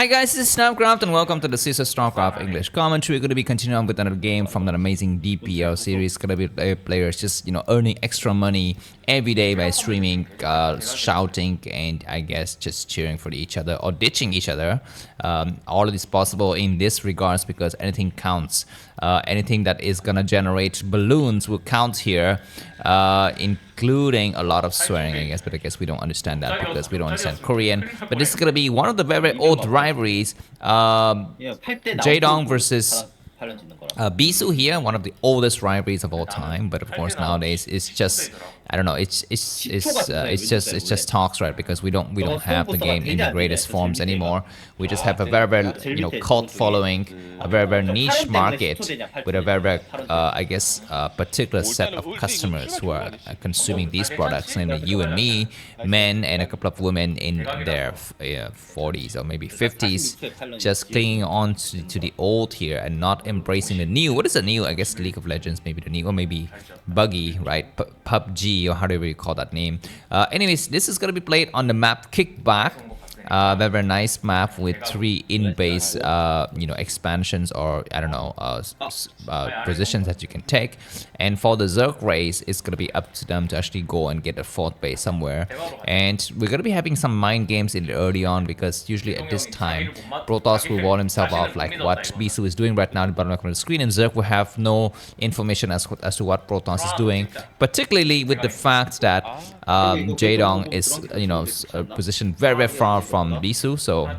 Hi guys, this is Namcraft and welcome to the Starcraft English commentary. We're going to be continuing with another game from that amazing DPL series. Going to be players just earning extra money every day by streaming, shouting, and I guess just cheering for each other or ditching each other. All of this possible in this regards because anything counts. Anything that is gonna generate balloons will count here, including a lot of swearing, I guess. But I guess we don't understand that because we don't understand Korean. But this is gonna be one of the very old rivalries. Jaedong versus Bisu here, one of the oldest rivalries of all time. But of course nowadays it's just, I don't know, it's just talks, right? Because we don't have the game in the greatest forms anymore. We just have a very cult following, a very niche market with a very I guess particular set of customers who are consuming these products, namely you and me, men and a couple of women in their 40s or maybe 50s, just clinging on to the old here and not embracing the new. What is the new? I guess League of Legends, maybe the new, or maybe Buggy, right? PUBG, or however you call that name. Anyways, this is going to be played on the map Kickback. Very nice map with 3 in-base expansions, or I don't know, positions that you can take. And for the Zerg race, it's gonna be up to them to actually go and get a 4th base somewhere. And we're gonna be having some mind games in the early on, because usually at this time Protoss will wall himself off like what Bisu is doing right now in the bottom of the screen, and Zerg will have no information as to what Protoss is doing, particularly with the fact that Jaedong is positioned very far from Bisu, so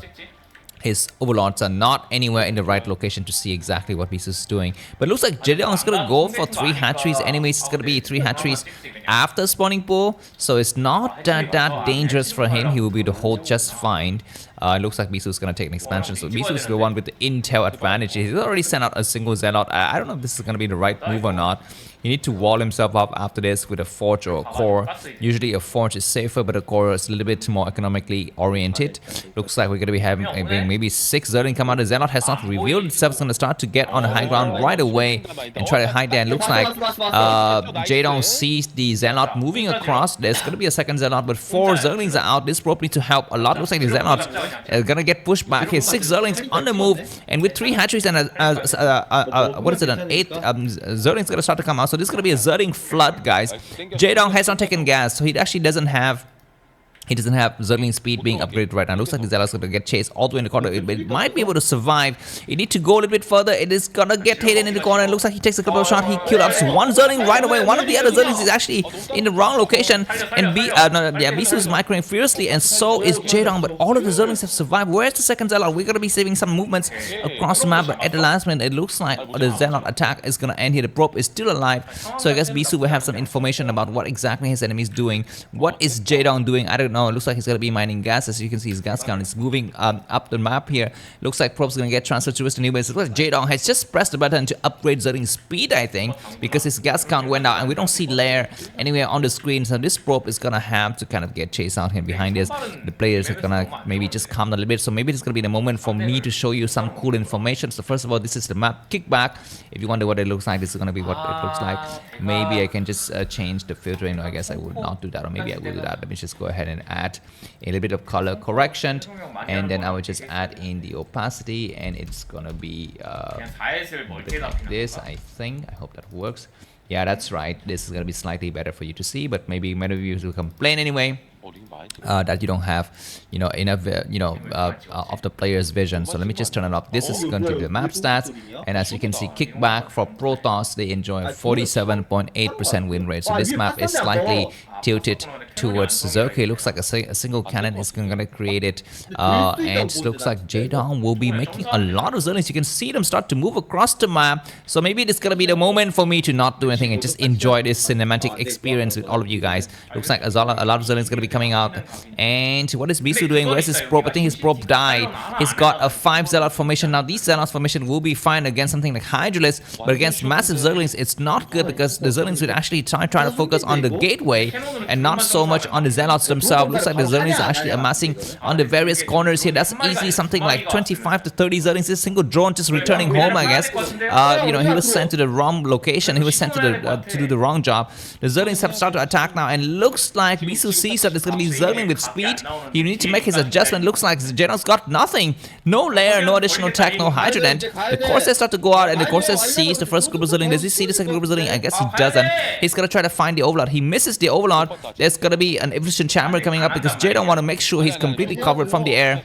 his overlords are not anywhere in the right location to see exactly what Bisu is doing. But it looks like Jaedong is gonna go for 3 hatcheries. Anyways, it's gonna be 3 hatcheries after spawning pool, so it's not that dangerous for him. He will be able to hold just fine. It looks like Bisu is going to take an expansion. So Bisu is the one with the intel advantage. He's already sent out a single Zealot. I don't know if this is going to be the right move or not. You need to wall himself up after this with a forge or a core. Usually a forge is safer, but a core is a little bit more economically oriented. Looks like we're going to be having maybe 6 Zerg come out. The Zealot has not revealed itself. It's going to start to get on the high ground right away and try to hide there. It looks like Jaedong sees the Zealot moving across. There's going to be a second Zealot, but 4 Zerglings are out. This probably to help a lot. Looks like the Zealots gonna get pushed back here. 6 Zerglings on the move, and with 3 hatcheries and what is it, an 8th Zerglings gonna start to come out. So this is gonna be a Zergling flood, guys. Jaedong has not taken gas, so he actually doesn't have Zergling speed being upgraded right now. Looks like the Zelle is going to get chased all the way in the corner. It might be able to survive. You need to go a little bit further. It is going to get hidden in the corner. It looks like he takes a couple of shots. He killed up 1 Zergling right away. One of the other Zerglings is actually in the wrong location. And Bisu is microing furiously, and so is Jaedong. But all of the Zerglings have survived. Where's the second Zealot? We're going to be saving some movements across the map. But at the last minute, it looks like the Zealot attack is going to end here. The probe is still alive. So I guess Bisu will have some information about what exactly his enemy is doing. What is Jaedong doing? I don't know. It looks like he's going to be mining gas. As you can see, his gas count is moving up the map here. Looks like probe's going to get transferred to Western Anyways. It looks like Jaedong has just pressed the button to upgrade Zergling's speed, I think, because his gas count went out, and we don't see Lair anywhere on the screen. So this probe is going to have to kind of get chased out here behind this. The players are going to maybe just calm down a little bit. So maybe it's going to be the moment for me to show you some cool information. So first of all, this is the map Kickback. If you wonder what it looks like, this is going to be what it looks like. Maybe I can just change the filtering. I guess I would not do that, or maybe I will do that. Let me just go ahead and add a little bit of color correction, and then I will just add in the opacity, and it's gonna be like this, I think. I hope that works. Yeah, that's right. This is gonna be slightly better for you to see, but maybe many of you will complain anyway that you don't have enough of the player's vision. So let me just turn it up. This is going to be the map stats, and as you can see, Kickback for Protoss, they enjoy a 47.8% win rate. So this map is slightly tilted towards Zerg. It looks like a single cannon is going to create it, and it looks like Jaedong will be making a lot of Zerglings. You can see them start to move across the map. So maybe it's gonna be the moment for me to not do anything and just enjoy this cinematic experience with all of you guys. Looks like a lot of Zerglings gonna be coming out. And what is Bisu doing? Where's his probe? I think his probe died. He's got a 5 Zealot formation. Now these Zealot formation will be fine against something like Hydralisk, but against massive Zerglings it's not good, because the Zerglings will actually try to focus on the gateway and not so much on the Zealots themselves. Looks like the Zerglings are actually amassing on the various corners here. That's easily something like 25 to 30 Zerglings. This single drone just returning home, I guess. He was sent to the wrong location. He was sent to do the wrong job. The Zerglings have started to attack now, and looks like Bisu sees that it's going to be Zergling with speed. He needs to make his adjustment. Looks like Jaedong's got nothing. No layer, no additional tech, no hydrogen. The Corsairs start to go out, and the Corsairs sees the first group of Zergling. Does he see the second group of Zergling? I guess he doesn't. He's going to try to find the Overlord. He misses the Overlord. There's going to be an efficient chamber coming up because Jaedong want to make sure he's completely covered from the air.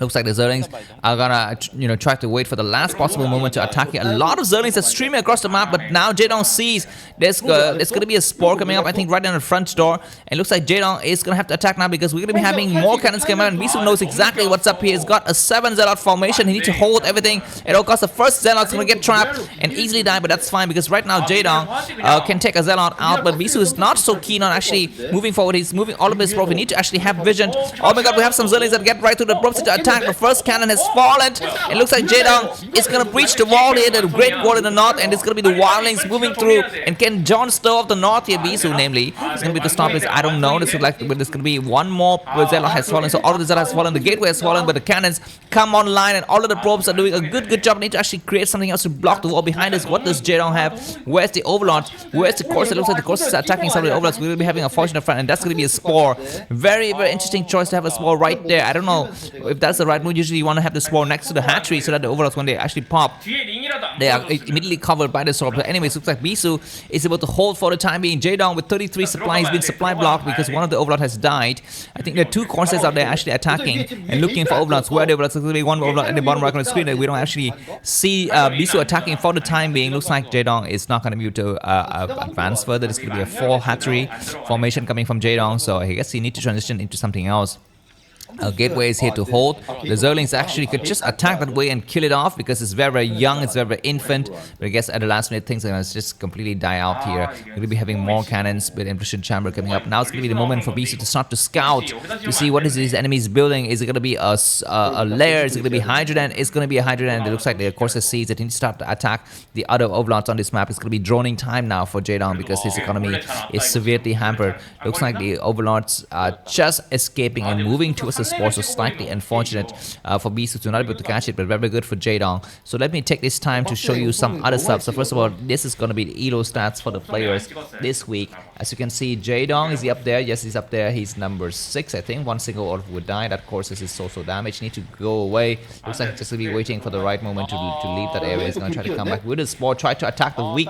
Looks like the Zerglings are gonna, try to wait for the last possible moment to attack here. A lot of Zerglings are streaming across the map, but now Jaedong sees there's gonna be a spore coming up, I think, right down the front door. And looks like Jaedong is gonna have to attack now because we're gonna be having more cannons coming out. And Bisu knows exactly what's up here. He's got a 7 Zealot formation. He needs to hold everything at all costs. The first Zealot's gonna get trapped and easily die, but that's fine because right now Jaedong can take a Zealot out, but Bisu is not so keen on actually moving forward. He's moving all of his probe. We need to actually have vision. Oh my god, we have some Zerglings that get right through the probes to attack. The first cannon has fallen. It looks like Jaedong is going to breach the wall here, the great wall in the north, and it's going to be the wildlings moving through. And can John stir off the north here? Bisu, namely, it's going to be to stop this. I don't know. This is like there's going to be one more Zelle has fallen. So all of the Zelle has fallen. The gateway has fallen, but the cannons come online, and all of the probes are doing a good job. Need to actually create something else to block the wall behind us. What does Jaedong have? Where's the Overlord? Where's the Corsair? It looks like the Corsair is attacking some of the Overlords. We're going to be having a fortunate front, and that's going to be a spore. Very, very interesting choice to have a spore right there. I don't know if that's the right move. Usually you want to have the spore next to the hatchery so that the Overlords, when they actually pop, they are immediately covered by the sword. But anyways, looks like Bisu is able to hold for the time being. Jaedong with 33 supply has been supply blocked because one of the Overlords has died. I think there are two Corsairs out there actually attacking and looking for Overlords. Where the Overlords? There's going to be one Overlord at the bottom right of the screen that we don't actually see Bisu attacking for the time being. Looks like Jaedong is not going to be able to advance further. There's going to be a 4 hatchery formation coming from Jaedong, so I guess he needs to transition into something else. Gateway is here to hold. The Zerglings actually could just attack that way and kill it off because it's very, very young, it's very, very infant. But I guess at the last minute things are going to just completely die out here. We're going to be having more cannons with Impression Chamber coming up. Now it's going to be the moment for Bisu to start to scout, to see what is his enemies building. Is it going to be a lair? Is it going to be Hydroden? It's going to be a Hydroden. It looks like the Corsair sees that he needs to start to attack the other Overlords on this map. It's going to be droning time now for Jaedong because his economy is severely hampered. Looks like the Overlords are just escaping and moving towards the spore, so slightly unfortunate for Bisu to not be able to catch it, but very good for Jaedong. So let me take this time to show you some other stuff. So first of all, this is going to be the elo stats for the players this week. As you can see, Jaedong, is he up there? Yes, he's up there. He's number 6, I think. One single order would die. That course is his social damage. Need to go away. Looks like he's just going to be waiting for the right moment to leave that area. He's going to try to come back with his spore, try to attack the weak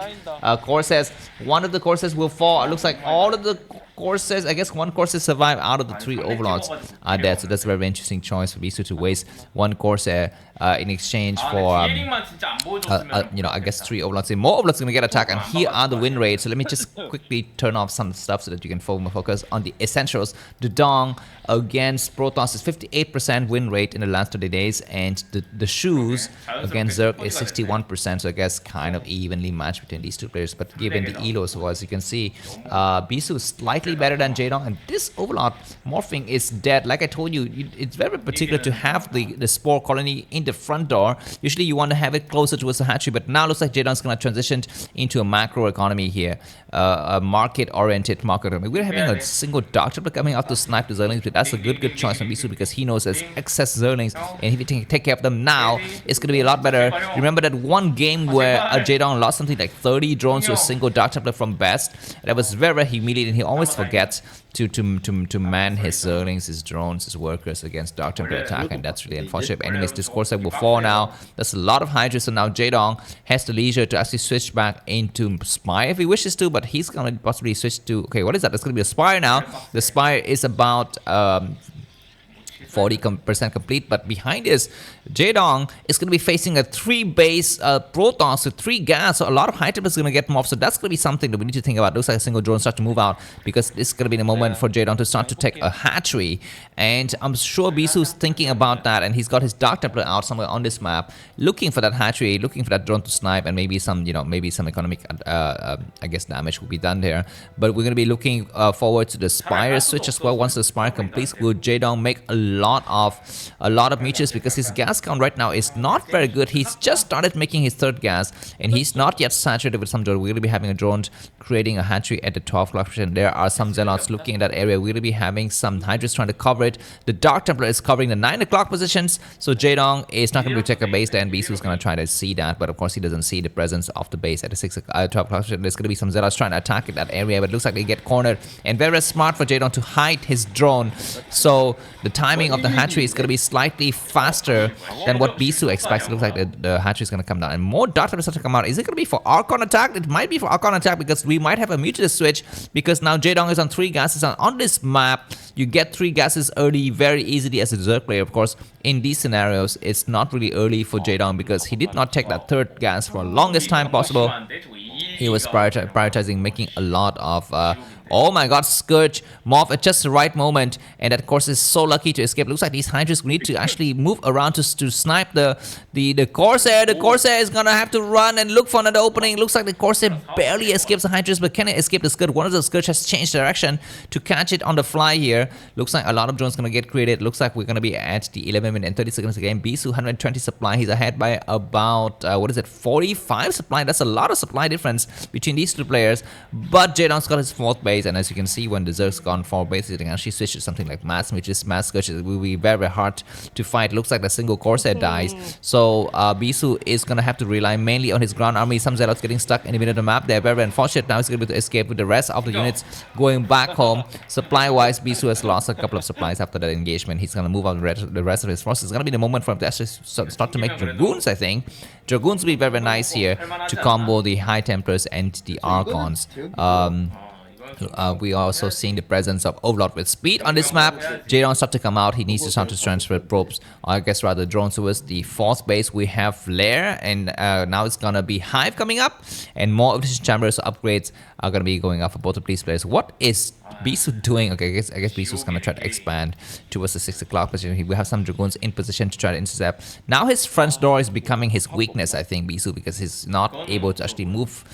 Corsairs. One of the Corsairs will fall. It looks like all of the Corsairs, I guess one Corsair survived out of the 3 Overlords are dead, so that's a very interesting choice for Bisu to waste one Corsair in exchange for I guess 3 Overlords. And more Overlords are gonna get attacked, and here are the win rates. So let me just quickly turn off some stuff so that you can focus on the essentials. The Dong against Protoss is 58% win rate in the last 30 days, and the shoes against Zerg is 61%, so I guess kind of evenly matched between these two players. But given the elos, as you can see, Bisu is slightly better than Jaedong, and this Overlord morphing is dead. Like I told you, it's very particular to have the spore colony in the front door. Usually you want to have it closer towards the hatchery, but now looks like Jaedong's going to transition into a macro economy here, a market-oriented market economy. We're having a single Dark Tripler coming out to snipe the Zerlings, but that's a good choice from Bisu because he knows there's excess Zerlings, and if you take care of them now, it's going to be a lot better. Remember that one game where Jaedong lost something like 30 drones to a single Dark Tripler from best? That was very humiliating. He always forgets to man his Zerlings, his drones, his workers against Dark Temple attack, and that's really unfortunate. Anyways, this Corsair will fall now. There's a lot of Hydra, so now Jaedong has the leisure to actually switch back into Spire if he wishes to, but he's going to possibly switch to, okay, what is that? That's going to be a Spire now. The Spire is about 40% complete, but behind this, Jaedong is going to be facing a 3-base Protoss with 3 gas, so a lot of high tip is going to get morphed, so that's going to be something that we need to think about. Looks like a single drone start to move out because this is going to be the moment for Jaedong to start to take a hatchery, and I'm sure Bisu's thinking about that, and he's got his Dark Templar out somewhere on this map, looking for that hatchery, looking for that drone to snipe, and maybe some, maybe some economic, I guess, damage will be done there. But we're going to be looking forward to the Spire switch as well. Once the Spire completes, will Jaedong make a lot of mutuals because his gas count right now is not very good. He's just started making his third gas, and he's not yet saturated with some drone. We're going to be having a drone creating a hatchery at the 12 o'clock position. There are some zealots looking at that area. We're going to be having some hydras trying to cover it. The Dark Templar is covering the 9 o'clock positions, so Jaedong is not going to check a base there, and Bisu is going to try to see that, but of course he doesn't see the presence of the base at the 12 o'clock position. There's going to be some zealots trying to attack that area, but it looks like they get cornered, and very smart for Jaedong to hide his drone. So the timing of the hatchery is going to be slightly faster than what Bisu expects. It looks like the hatchery is going to come down, and more Dark Templar start to come out. Is it going to be for Archon attack? It might be for Archon attack because we might have a mutual switch, because now Jaedong is on 3 gases. On this map, you get 3 gases early very easily as a Zerg player. Of course, in these scenarios, it's not really early for Jaedong because he did not take that 3rd gas for the longest time possible. He was prioritizing making a lot of oh my god, Scourge Morph at just the right moment, and that of course is so lucky to escape. Looks like these Hydras need to actually move around to snipe the Corsair. The Corsair is gonna have to run and look for another opening. Looks like the Corsair barely escapes the Hydras, but can it escape the Scourge? One of the Scourge has changed direction to catch it on the fly here. Looks like a lot of drones gonna get created. Looks like we're gonna be at the 11 minute and 30 seconds again. Bisu 120 supply. He's ahead by about what is it, 45 supply. That's a lot of supply difference between these 2 players. But Jaedong's got his 4th base, and as you can see, when the Zerg's gone 4 bases, they can actually switch to something like Mass, which is Mass Scourge. It will be very hard to fight. Looks like the single Corsair dies, so Bisu is gonna have to rely mainly on his ground army. Some Zealots getting stuck in the middle of the map. They're very unfortunate. Now he's gonna be able to escape with the rest of the units going back home. Supply-wise, Bisu has lost a couple of supplies after that engagement. He's gonna move out the rest of his forces. It's gonna be the moment for him to actually start to make Dragoons, I think. Dragoons will be very nice here to combo the High Templars and the Archons. We are also seeing the presence of Overlord with speed on this map. Jaedong start to come out. He needs to start to transfer probes, or I guess rather drones, towards the 4th base. We have Lair, and now it's gonna be Hive coming up, and more of these chambers upgrades are gonna be going up for both of these players. What is Bisu doing? Okay, I guess Bisu's gonna try to expand towards the 6 o'clock position. We have some Dragoons in position to try to intercept. Now his front door is becoming his weakness, I think, Bisu, because he's not able to actually move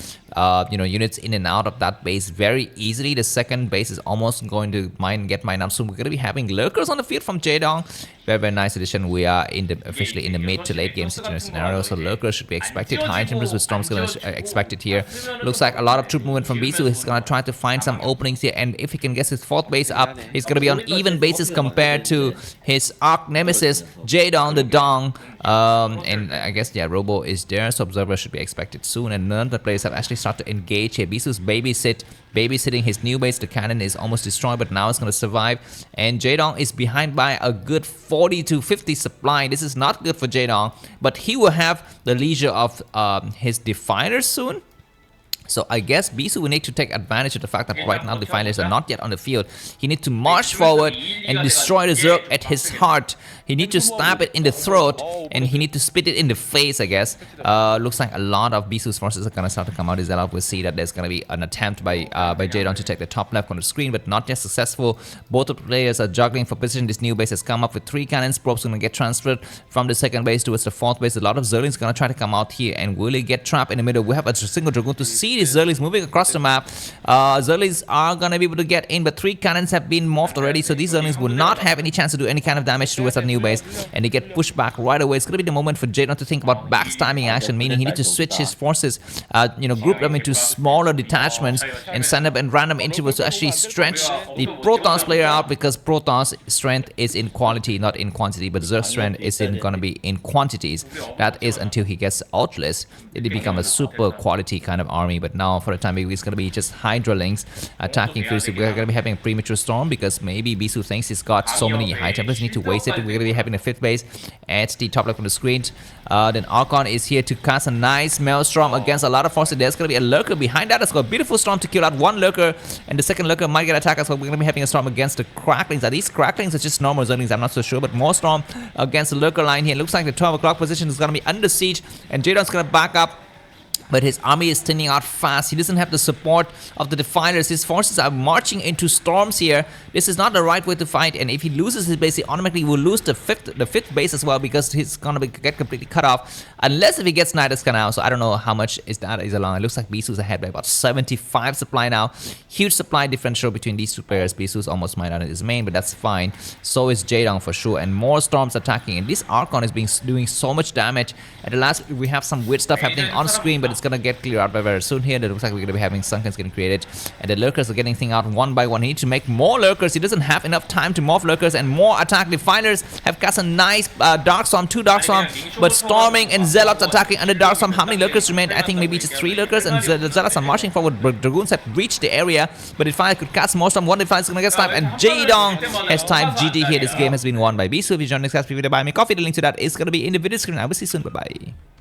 units in and out of that base very easily. The 2nd base is almost going to get mined up soon. We're gonna be having lurkers on the field from Jaedong. Very nice addition. We are officially in the mid to late game scenario, so lurkers should be expected. High Templars with Storms gonna expected here. Looks like a lot of troop movement from Bisu. He's gonna try to find some openings here, and if he can get his 4th base up, he's gonna be on even basis compared to his arch nemesis Jaedong the Dong. And I guess Robo is there, so Observer should be expected soon, and none of the players have actually started to engage here. Bisu's babysitting his new base. The cannon is almost destroyed, but now it's going to survive, and Jaedong is behind by a good 40 to 50 supply. This is not good for Jaedong, but he will have the leisure of his Definers soon. So I guess Bisu will need to take advantage of the fact that right now the Definers are not yet on the field. He needs to march forward and destroy the Zerg at his heart. He needs to stab it in the throat, and he needs to spit it in the face, I guess. Looks like a lot of Bisu's forces are going to start to come out. We'll see that there's going to be an attempt by Jaedong to take the top left on the screen, but not yet successful. Both of the players are juggling for position. This new base has come up with 3 cannons. Probes going to get transferred from the 2nd base towards the 4th base. A lot of Zerlings going to try to come out here, and will he get trapped in the middle? We have a single Dragoon to see these Zerlings moving across the map. Zerlings are going to be able to get in, but 3 cannons have been morphed already, so these Zerlings will not have any chance to do any kind of damage towards that new base, and they get pushed back right away. It's going to be the moment for Jaedong to think about backstabbing action, meaning he needs to switch his forces, group them into smaller detachments and send them in random intervals to actually stretch the Protoss player out, because Protoss strength is in quality, not in quantity, but Zerg strength is going to be in quantities. That is until he gets Outlist. It'll become a super quality kind of army, but now for the time being, it's going to be just Hydra links attacking fiercely. We're going to be having a premature storm because maybe Bisu thinks he's got so many High Templars, need to waste it. We're going to be having a 5th base at the top left of the screen. Then Archon is here to cast a nice Maelstrom against a lot of forces. There's going to be a lurker behind that. It's got a beautiful storm to kill out 1 lurker, and the 2nd lurker might get attacked as well. We're going to be having a storm against the Cracklings. Are these Cracklings or just normal Zerglings? I'm not so sure, but more storm against the lurker line here. Looks like the 12 o'clock position is going to be under siege, and Jaedong's going to back up But his army is thinning out fast. He doesn't have the support of the defilers. His forces are marching into storms here. This is not the right way to fight. And if he loses his base, he automatically will lose the fifth base as well, because he's gonna get completely cut off. Unless if he gets Nidus now. So I don't know how much is along. It looks like Bisu's ahead by about 75 supply now. Huge supply differential between these two players. Bisu's almost mined out in his main, but that's fine. So is Jaedong for sure. And more storms attacking. And this Archon is doing so much damage. At the last, we have some weird stuff happening on screen, but it's gonna get cleared out very soon here. It looks like we're gonna be having Sunkens getting created, and the lurkers are getting things out one by one. He needs to make more lurkers. He doesn't have enough time to morph lurkers and more attack. Defilers have cast a nice Dark Storm, 2 Dark Storm, but Storming and Zealots attacking under Dark Storm. How many lurkers remain? I think maybe just 3 lurkers, and the Zealots are marching forward. Dragoons have reached the area, but Defile could cast more Storm. One Defile is gonna get sniped, and Jaedong has typed GG here. This game has been won by Bisu. If you join this class, video, buy me coffee. The link to that is gonna be in the video screen. I will see you soon. Bye bye.